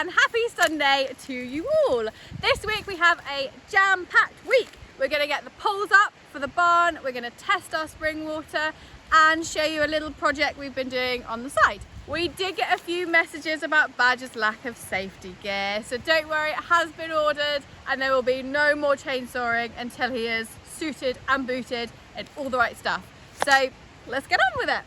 and happy Sunday to you all. This week we have a jam-packed week. We're going to get the poles up for the barn, we're going to test our spring water and show you a little project we've been doing on the side. We did get a few messages about Badger's lack of safety gear, so don't worry, it has been ordered and there will be no more chainsawing until he is suited and booted and all the right stuff. So let's get on with it.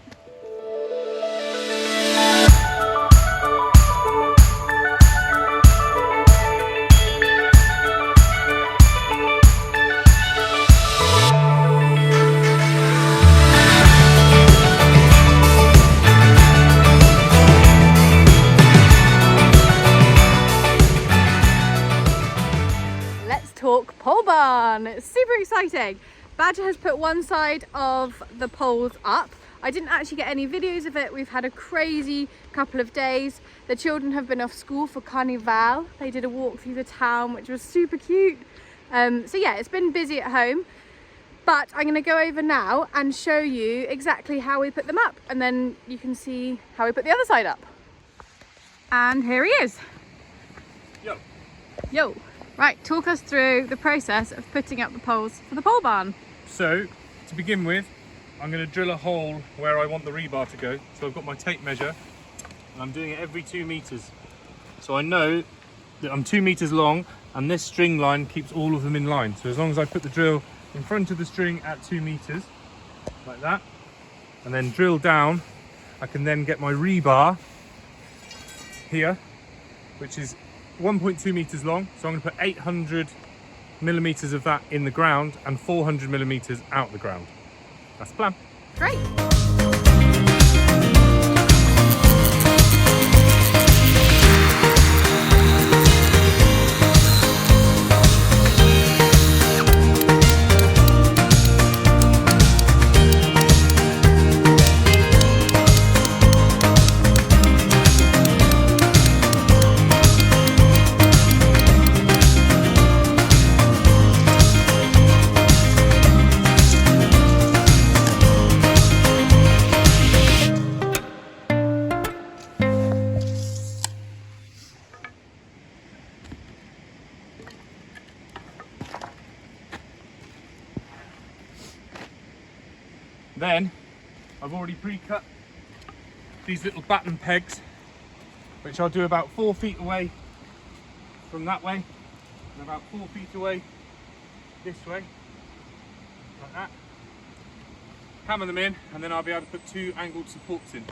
Talk pole barn. It's super exciting. Badger has put one side of the poles up. I didn't actually get any videos of it. We've had a crazy couple of days. The children have been off school for Carnival. They did a walk through the town, which was super cute. So yeah, it's been busy at home, but I'm going to go over now and show you exactly how we put them up, and then you can see how we put the other side up. And here he is. Yo. Yo. Right, talk us through the process of putting up the poles for the pole barn. So, to begin with, I'm going to drill a hole where I want the rebar to go. So I've got my tape measure, and I'm doing it every 2 meters. So I know that I'm 2 meters long, and this string line keeps all of them in line. So as long as I put the drill in front of the string at 2 meters, like that, and then drill down, I can then get my rebar here, which is 1.2 meters long, so I'm going to put 800 millimeters of that in the ground and 400 millimeters out the ground. That's the plan. Great. Then I've already pre-cut these little batten pegs, which I'll do about 4 feet away from that way and about 4 feet away this way, like that. Hammer them in, and then I'll be able to put 2 angled supports in.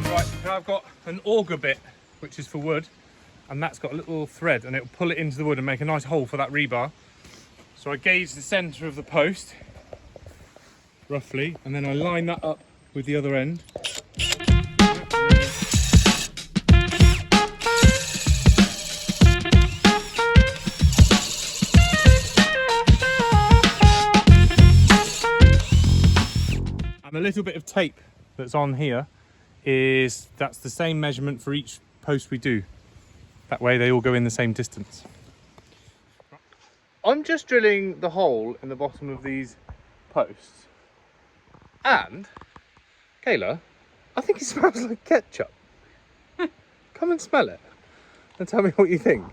Right, now I've got an auger bit, which is for wood, and that's got a little thread and it'll pull it into the wood and make a nice hole for that rebar. So I gauge the centre of the post roughly, and then I line that up with the other end. And the little bit of tape that's on here that's the same measurement for each post we do. That way they all go in the same distance. I'm just drilling the hole in the bottom of these posts. And, Kayla, I think it smells like ketchup. Come and smell it and tell me what you think.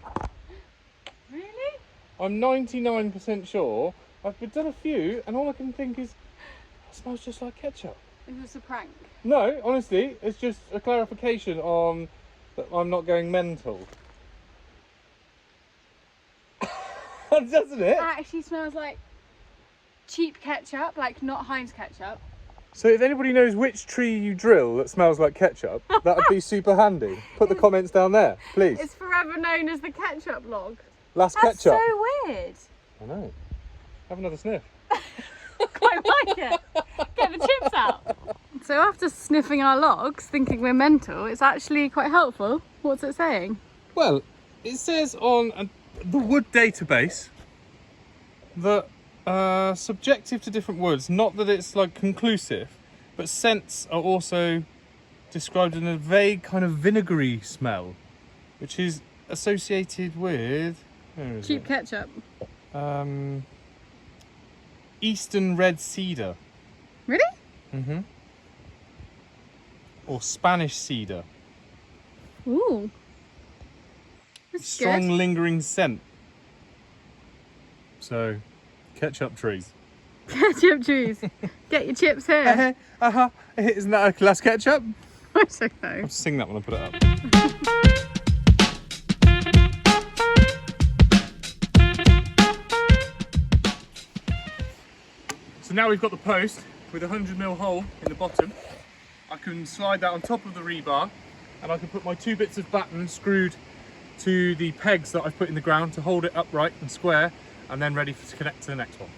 Really? I'm 99% sure. I've done a few and all I can think is, it smells just like ketchup. Is this a prank? No, honestly, it's just a clarification on that I'm not going mental. Doesn't it? It actually smells like cheap ketchup, like not Heinz ketchup. So if anybody knows which tree you drill that smells like ketchup, that would be super handy. Put the comments down there, please. It's forever known as the ketchup log. Last That's ketchup. so weird. I know. Have another sniff. Quite like it. Get the chips out. So after sniffing our logs, thinking we're mental, it's actually quite helpful. What's it saying? Well, it says on the wood database that subjective to different woods, not that it's like conclusive, but scents are also described in a vague kind of vinegary smell, which is associated with cheap ketchup. Eastern red cedar. Really? Mm-hmm. or Spanish cedar. Ooh. That's Strong good. lingering scent. So, ketchup trees. Ketchup trees. Get your chips here. Isn't that a class ketchup? I don't know. I'll sing that when I put it up. So now we've got the post with a 100mm hole in the bottom. I can slide that on top of the rebar, and I can put my 2 bits of batten screwed to the pegs that I've put in the ground to hold it upright and square, and then ready to connect to the next one.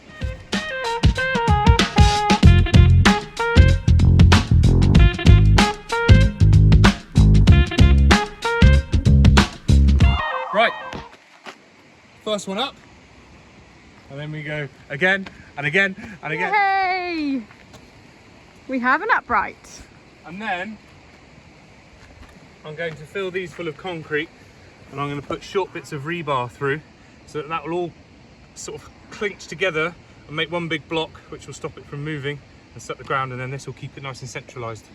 Right, first one up, and then we go again and again and again. Yay! We have an upright. And then I'm going to fill these full of concrete, and I'm going to put short bits of rebar through so that will all sort of clinch together and make one big block, which will stop it from moving and set the ground, and then this will keep it nice and centralised.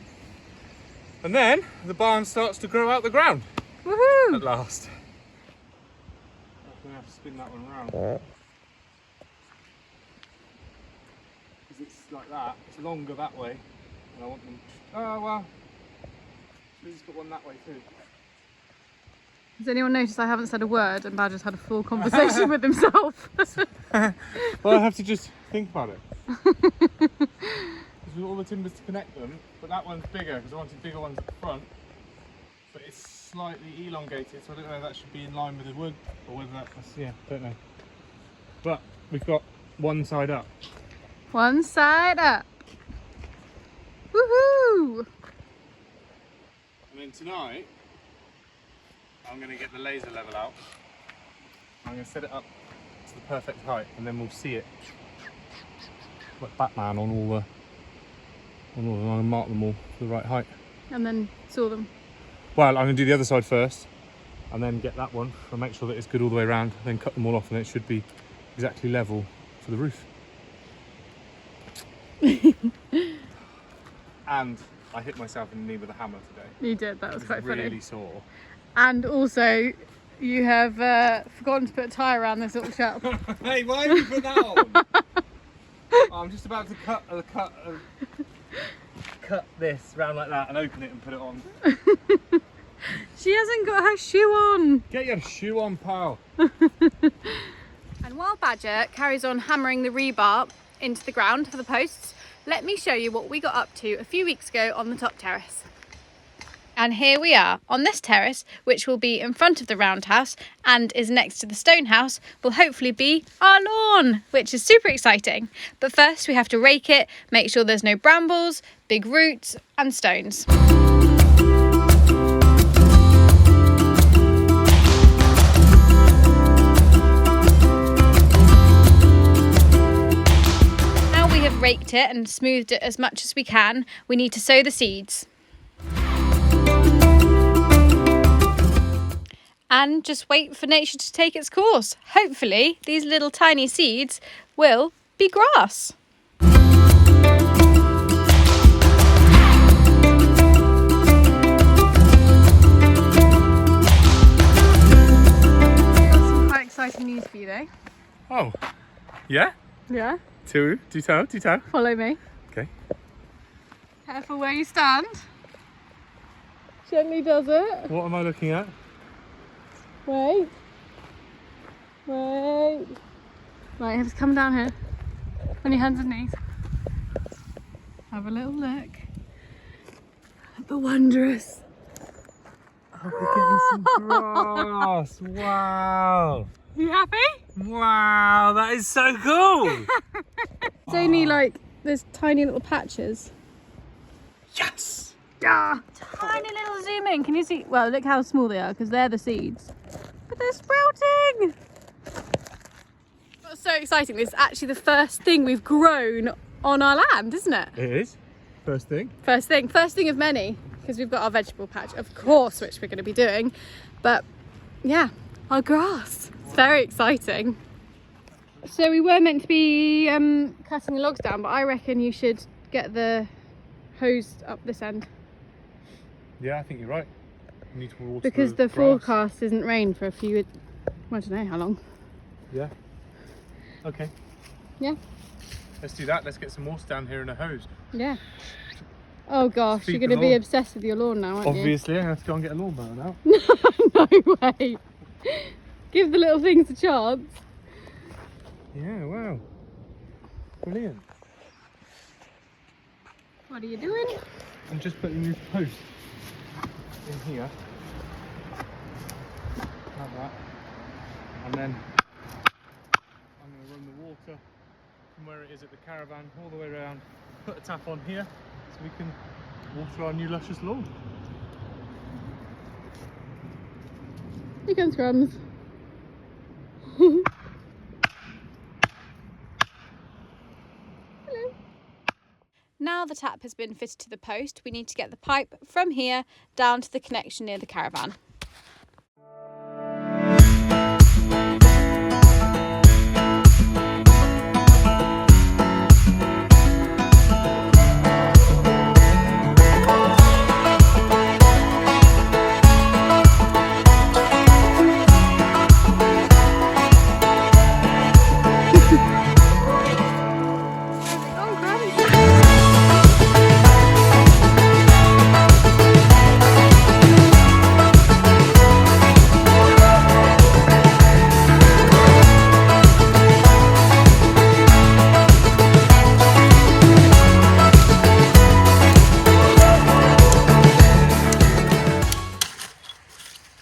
And then the barn starts to grow out the ground. Woohoo! At last. I'm going to have to spin that one around. Because it's like that, it's longer that way, and I want them. Oh well, let's put one that way too. Has anyone noticed I haven't said a word and Badger's had a full conversation with himself? Well, I have to just think about it. Because with all the timbers to connect them, but that one's bigger because I wanted bigger ones at the front. But it's slightly elongated, so I don't know if that should be in line with the wood or whether that's, yeah, don't know. But we've got one side up. One side up. Woohoo! And then tonight, I'm going to get the laser level out. I'm going to set it up to the perfect height, and then we'll see it like Batman on all the. I'm going to mark them all to the right height. And then saw them. Well, I'm going to do the other side first, and then get that one and make sure that it's good all the way around. Then cut them all off, and it should be exactly level for the roof. And I hit myself in the knee with a hammer today. You did, that was quite funny. Really sore. And also, you have forgotten to put a tie around this little chap. Hey, why have you put that on? I'm just about to cut this round like that and open it and put it on. She hasn't got her shoe on. Get your shoe on, pal. And while Badger carries on hammering the rebar into the ground for the posts, let me show you what we got up to a few weeks ago on the top terrace. And here we are on this terrace, which will be in front of the roundhouse and is next to the stone house, will hopefully be our lawn, which is super exciting. But first we have to rake it, make sure there's no brambles, big roots and stones. Now we have raked it and smoothed it as much as we can, we need to sow the seeds. And just wait for nature to take its course. Hopefully, these little tiny seeds will be grass. Got some quite exciting news for you though. Oh, yeah? Yeah. Do tell. Follow me. Okay. Careful where you stand. Gently does it. What am I looking at? Wait. Right, you have to come down here. On your hands and knees. Have a little look. At the wondrous. Oh, we're getting some grass. Wow. You happy? Wow, that is so cool. It's only like there's tiny little patches. Yes. Ah, tiny little zoom in. Can you see? Well, look how small they are because they're the seeds. But they're sprouting. That's so exciting. This is actually the first thing we've grown on our land, isn't it? It is. First thing. First thing of many, because we've got our vegetable patch, of course, which we're going to be doing. But yeah, our grass. It's very exciting. So we were meant to be cutting the logs down, but I reckon you should get the hose up this end. Yeah, I think you're right. We need to water Because the grass. forecast isn't rain for a few, I don't know how long. Yeah. Okay. Yeah. Let's do that. Let's get some water down here in a hose. Yeah. Oh gosh, Feed you're going the to be lawn. obsessed with your lawn now, aren't Obviously, I have to go and get a lawnmower now. you? No way. Give the little things a chance. Yeah, wow. Brilliant. What are you doing? I'm just putting this post in here. Like that. And then I'm going to run the water from where it is at the caravan all the way around, put a tap on here so we can water our new luscious lawn. Here comes Crumbs. Hello. Now the tap has been fitted to the post, we need to get the pipe from here down to the connection near the caravan.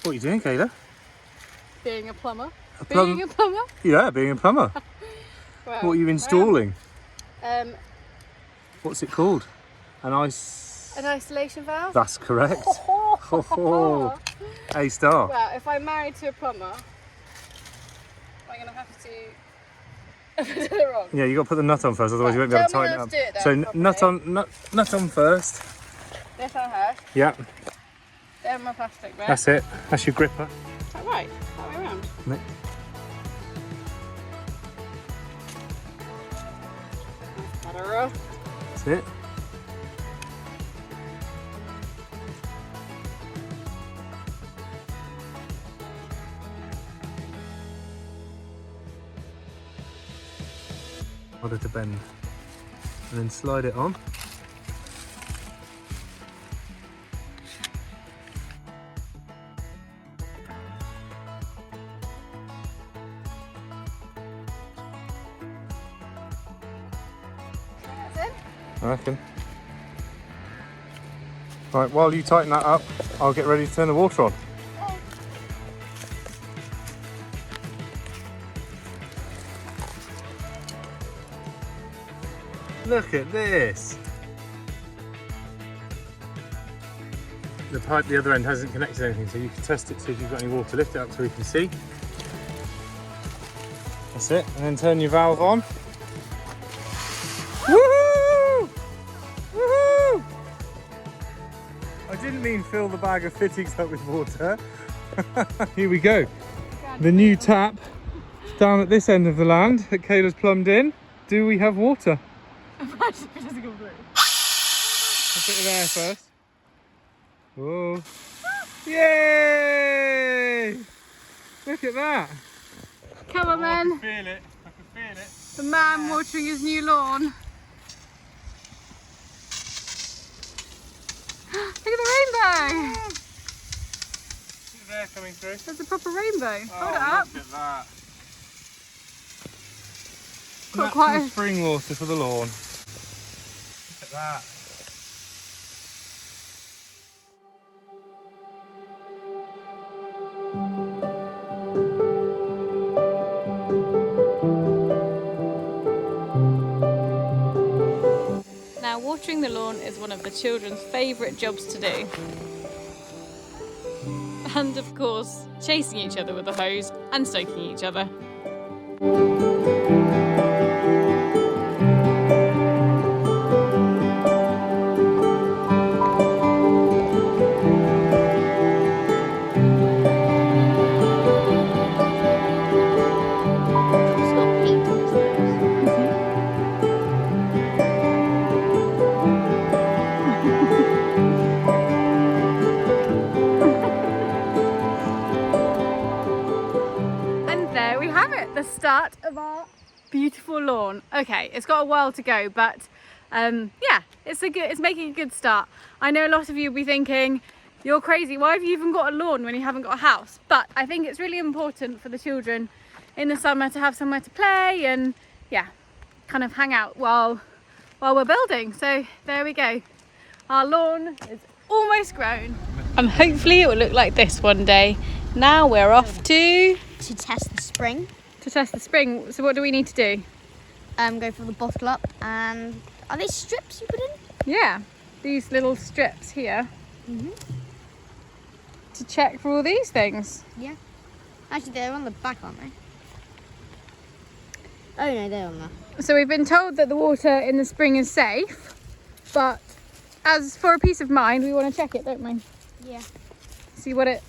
What are you doing, Kayla? Being a plumber. Being a plumber? Yeah, being a plumber. Well, What are you installing? What's it called? An isolation valve? That's correct. A star. Well, if I'm married to a plumber, I'm going to have to do it wrong. Yeah, you got to put the nut on first, otherwise you won't be able to Tell me tighten it how up. to do it then, So properly. nut on first. This on her, Yeah, then my plastic bit. that's it. That's your gripper. Is that right? That way around? No. Better. That's it. Order to bend, and then slide it on. That's it. I reckon. Right, while you tighten that up, I'll get ready to turn the water on. Look at this! The pipe at the other end hasn't connected to anything, so you can test it, see if you've got any water. Lift it up so we can see. That's it, and then turn your valve on. Woohoo! Woohoo! I didn't mean fill the bag of fittings up with water. Here we go. The new tap down at this end of the land that Kayla's plumbed in. Do we have water? Imagine if it doesn't go through. A bit of air first. Whoa. Yay! Look at that. Come on then. I can feel it. I can feel it. The man watering his new lawn. Look at the rainbow. Bit of air coming through. There's a proper rainbow. Hold it Oh, up. look at that. Got Natural quite a... spring water for the lawn. Look at that. Now watering the lawn is one of the children's favourite jobs to do. And of course, chasing each other with a hose and soaking each other. the start of our beautiful lawn. Okay, it's got a while to go, but yeah, it's making a good start. I know a lot of you will be thinking, you're crazy, why have you even got a lawn when you haven't got a house? But I think it's really important for the children in the summer to have somewhere to play and yeah, kind of hang out while we're building. So there we go. Our lawn is almost grown. And hopefully it will look like this one day. Now we're off to test the spring. To test the spring. So what do we need to do? Go for the bottle up, and are they strips you put in? Yeah, these little strips here. To check for all these things. Yeah. Actually, they're on the back, aren't they? Oh no, they're on there. So we've been told that the water in the spring is safe, but as for a peace of mind, we want to check it, don't we? Yeah. See what it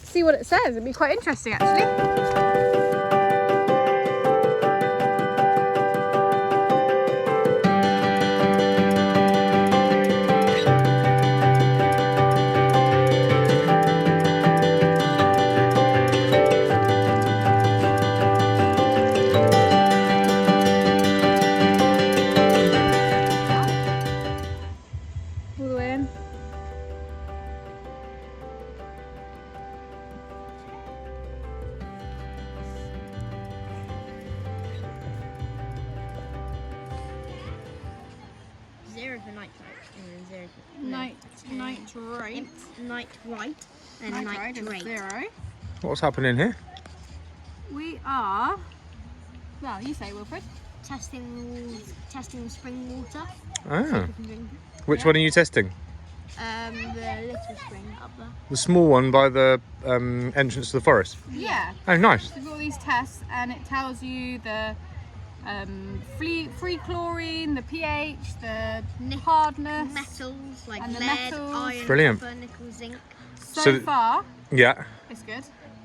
says. It'd be quite interesting, actually. All the way in. Zero for night and then zero for Night right. night right and night is right. 0. What's happening here? We are, well, you say, Wilfred. Testing the spring water. Ah. We can drink it. Which one are you testing? The little spring up there. The small one by the entrance to the forest. Yeah. Oh, nice. We've got all these tests and it tells you the free chlorine, the pH, the hardness. Metals like And the lead, metals. iron, Brilliant. copper, nickel, zinc. So far, Yeah. it's good.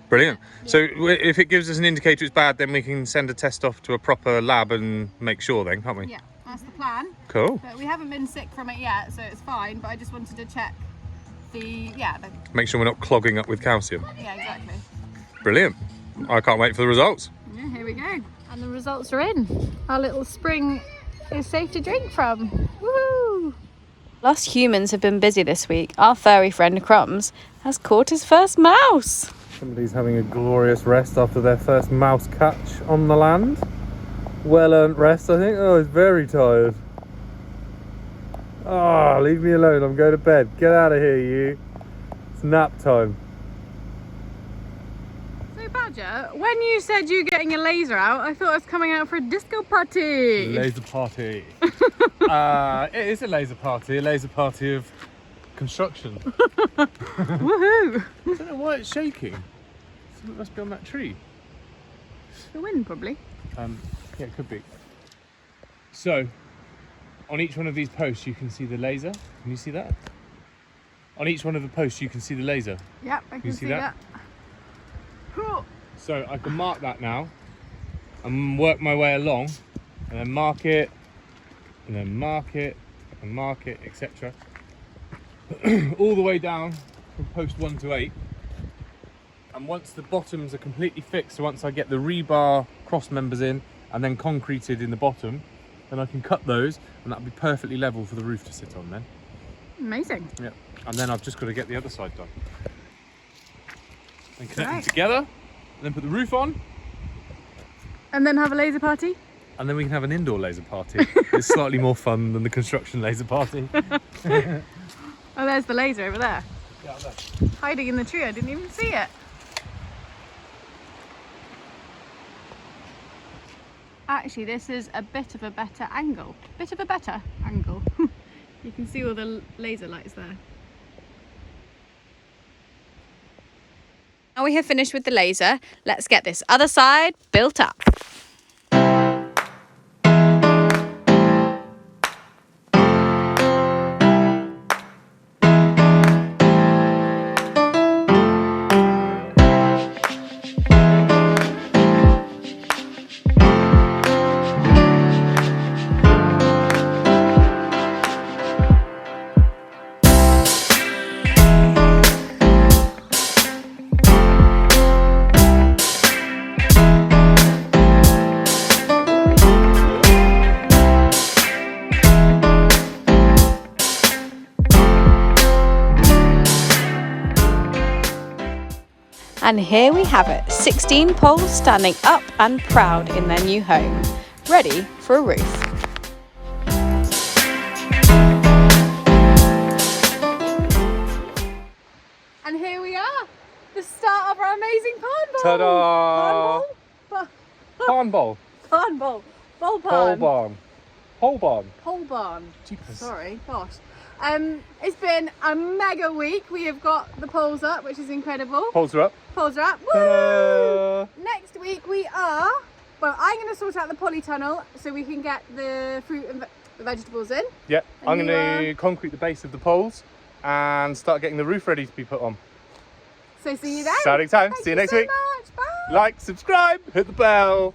Brilliant. So if it gives us an indicator it's bad, then we can send a test off to a proper lab and make sure then, can't we? Yeah, that's the plan. Cool. But we haven't been sick from it yet, so it's fine. But I just wanted to check yeah, Make sure we're not clogging up with calcium. exactly. Brilliant. I can't wait for the results. Yeah, here we go. And the results are in. Our little spring is safe to drink from. Woohoo! Us humans have been busy this week. Our furry friend Crumbs has caught his first mouse. Somebody's having a glorious rest after their first mouse catch on the land. Well earned rest, I think. Oh, he's very tired. Ah, leave me alone. I'm going to bed. Get out of here, you. It's nap time. So Badger, when you said you were getting a laser out, I thought I was coming out for a disco party. Laser party. It is a laser party of construction. Woohoo! I don't know why it's shaking. Something must be on that tree. The wind, probably. Yeah, it could be. So, on each one of these posts you can see the laser. Can you see that? On each one of the posts you can see the laser. Yep, I can see see that? that. So I can mark that now and work my way along and then mark it and then mark it and mark it, etc. all the way down from post 1 to 8. And once the bottoms are completely fixed, so once I get the rebar cross members in and then concreted in the bottom, then I can cut those and that'll be perfectly level for the roof to sit on then. Amazing. Yeah. And then I've just got to get the other side done. Then connect them Right. together, and then put the roof on, And then have a laser party? and then we can have an indoor laser party. It's slightly more fun than the construction laser party. Oh, there's the laser over there. Yeah, up there. Hiding in the tree, I didn't even see it. Actually, this is a bit of a better angle. You can see all the laser lights there. Now we have finished with the laser, let's get this other side built up. And here we have it, 16 poles standing up and proud in their new home, ready for a roof. And here we are, the start of our amazing pond bowl. Ta-da! Barn bowl. Barn bowl. Bowl Pole barn. barn. Pole barn. Pole barn. Jeepers. Sorry, gosh. It's been a mega week. We have got the poles up, which is incredible. Poles are up. Poles are up. Woo! Ta-da! Next week we are, well, I'm going to sort out the polytunnel so we can get the fruit and the vegetables in. Yeah, And I'm you, going to concrete the base of the poles and start getting the roof ready to be put on. So see you then. Exciting time. Thank See you next so week. much. Bye. Like, subscribe, hit the bell.